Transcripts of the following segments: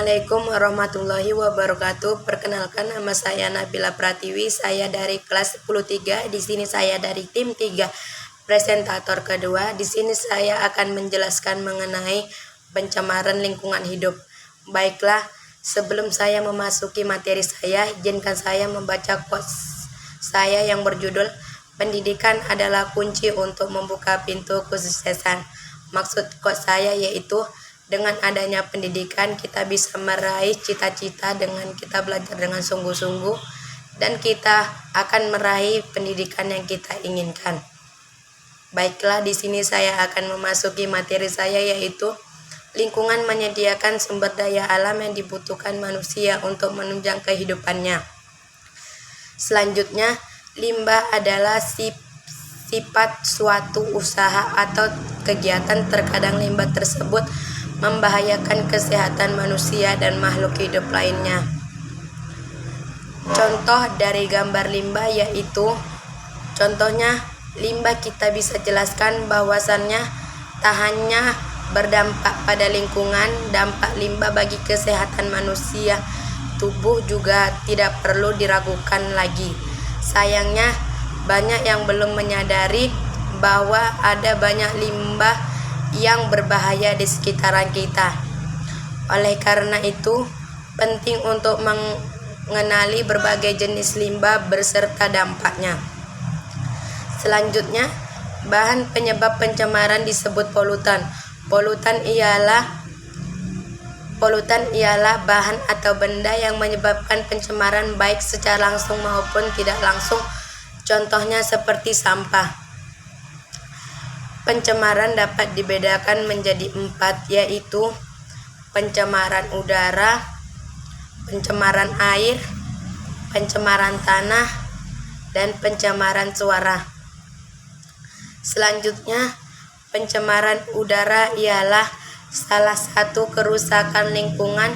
Assalamualaikum warahmatullahi wabarakatuh. Perkenalkan, nama saya Nabila Pratiwi. Saya dari kelas 10-3. Di sini saya dari tim 3, presentator kedua. Di sini saya akan menjelaskan mengenai pencemaran lingkungan hidup. Baiklah, sebelum saya memasuki materi saya, izinkan saya membaca quotes saya yang berjudul "Pendidikan adalah kunci untuk membuka pintu kesuksesan". Maksud quotes saya yaitu, dengan adanya pendidikan kita bisa meraih cita-cita dengan kita belajar dengan sungguh-sungguh, dan kita akan meraih pendidikan yang kita inginkan. Baiklah, di sini saya akan memasuki materi saya yaitu lingkungan menyediakan sumber daya alam yang dibutuhkan manusia untuk menunjang kehidupannya. Selanjutnya, limbah adalah sifat suatu usaha atau kegiatan. Terkadang limbah tersebut membahayakan kesehatan manusia dan makhluk hidup lainnya. Contoh dari gambar limbah yaitu, contohnya limbah kita bisa jelaskan bahwasannya tak hanya berdampak pada lingkungan, dampak limbah bagi kesehatan manusia, tubuh juga tidak perlu diragukan lagi. Sayangnya banyak yang belum menyadari bahwa ada banyak limbah yang berbahaya di sekitaran kita. Oleh karena itu, penting untuk mengenali berbagai jenis limbah beserta dampaknya. Selanjutnya, bahan penyebab pencemaran disebut polutan. Polutan ialah bahan atau benda yang menyebabkan pencemaran baik secara langsung maupun tidak langsung. Contohnya seperti sampah. Pencemaran dapat dibedakan menjadi 4, yaitu pencemaran udara, pencemaran air, pencemaran tanah, dan pencemaran suara. Selanjutnya, pencemaran udara ialah salah satu kerusakan lingkungan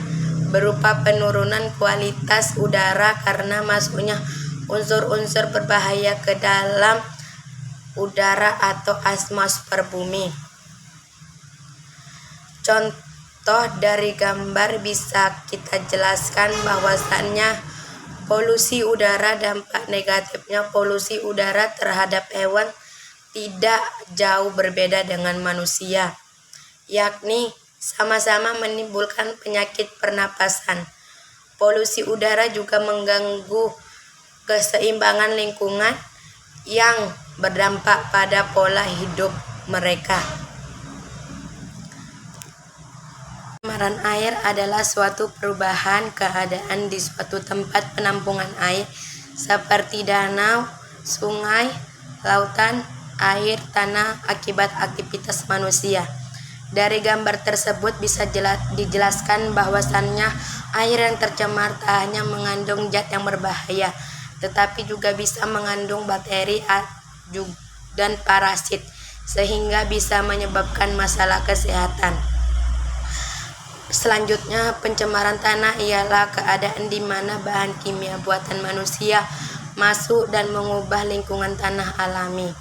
berupa penurunan kualitas udara karena masuknya unsur-unsur berbahaya ke dalam udara atau atmosfer bumi. Contoh dari gambar bisa kita jelaskan bahwasannya polusi udara, dampak negatifnya polusi udara terhadap hewan tidak jauh berbeda dengan manusia, yakni sama-sama menimbulkan penyakit pernapasan. Polusi udara juga mengganggu keseimbangan lingkungan yang berdampak pada pola hidup mereka. Pencemaran air adalah suatu perubahan keadaan di suatu tempat penampungan air seperti danau, sungai, lautan, air, tanah akibat aktivitas manusia. Dari gambar tersebut bisa dijelaskan bahwasannya air yang tercemar tak hanya mengandung zat yang berbahaya, tetapi juga bisa mengandung bakteri dan parasit, sehingga bisa menyebabkan masalah kesehatan. Selanjutnya, pencemaran tanah ialah keadaan di mana bahan kimia buatan manusia masuk dan mengubah lingkungan tanah alami.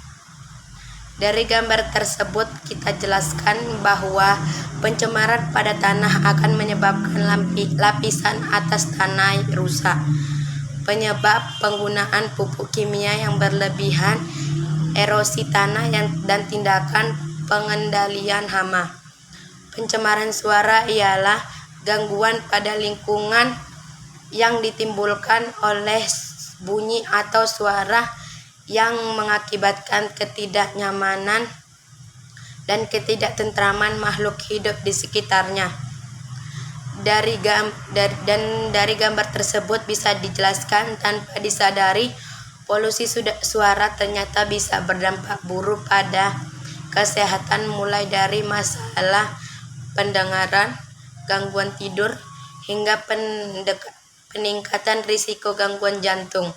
Dari gambar tersebut kita jelaskan bahwa pencemaran pada tanah akan menyebabkan lapisan atas tanah rusak. Penyebab penggunaan pupuk kimia yang berlebihan, erosi tanah dan tindakan pengendalian hama. Pencemaran suara ialah gangguan pada lingkungan yang ditimbulkan oleh bunyi atau suara yang mengakibatkan ketidaknyamanan dan ketidaktentraman makhluk hidup di sekitarnya. Dari gambar tersebut bisa dijelaskan tanpa disadari, polusi suara ternyata bisa berdampak buruk pada kesehatan, mulai dari masalah pendengaran, gangguan tidur, hingga peningkatan risiko gangguan jantung.